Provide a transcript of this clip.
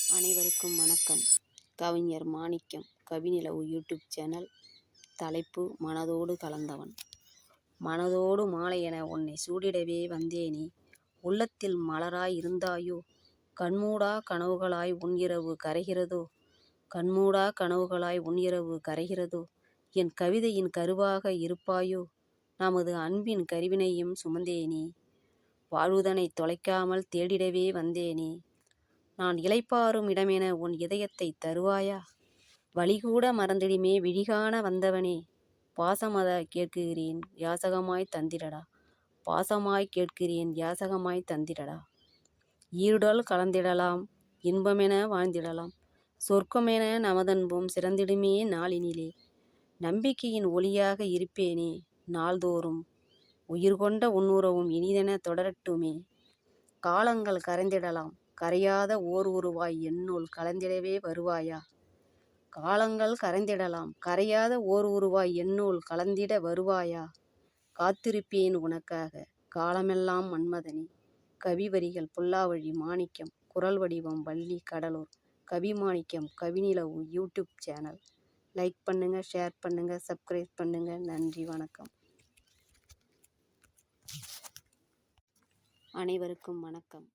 அனைவருக்கும் வணக்கம். கவிஞர் மாணிக்கம், கவிநிலவு யூடியூப் சேனல். தலைப்பு: மனதோடு கலந்தவன். மனதோடு மாலையென உன்னை சூடிடவே வந்தேனே, உள்ளத்தில் மலராய் இருந்தாயோ, கண்மூடா கனவுகளாய் உன் இரவு கரைகிறதோ, கண்மூடா கனவுகளாய் உன் இரவு கரைகிறதோ, என் கவிதையின் கருவாக இருப்பாயோ, நமது அன்பின் கருவினையும் சுமந்தேனே, வாழ்வுதனை தொலைக்காமல் தேடிடவே வந்தேனே, நான் இளைப்பாறும் இடமென உன் இதயத்தை தருவாயா, வழிகூட மறந்திடுமே விழிகாண வந்தவனே, பாசமத கேட்கிறேன் யாசகமாய் தந்திடடா, பாசமாய் கேட்கிறேன் யாசகமாய் தந்திடடா, ஈருடல் கலந்திடலாம் இன்பமென வாழ்ந்திடலாம், சொர்க்கமென நமதன்பும் சிறந்திடுமே நாளினிலே, நம்பிக்கையின் ஒளியாக இருப்பேனே நாள்தோறும், உயிர் கொண்ட உன்னுறவும் இனிதென தொடரட்டுமே, காலங்கள் கரைந்திடலாம் கரையாத ஓர் உருவாய் என்னுள் கலந்திடவே வருவாயா, காலங்கள் கரைந்திடலாம் கரையாத ஓர் உருவாய் என்னுள் கலந்திட வருவாயா, காத்திருப்பேன் உனக்காக காலமெல்லாம் மன்மதனே. கவி வரிகள்: புல்லாவழி மாணிக்கம். குரல் வடிவம்: வள்ளி, கடலூர். கவி மாணிக்கம், கவிநிலவு யூடியூப் சேனல். லைக் பண்ணுங்க, ஷேர் பண்ணுங்க, சப்ஸ்கிரைப் பண்ணுங்க. நன்றி, வணக்கம். அனைவருக்கும் வணக்கம்.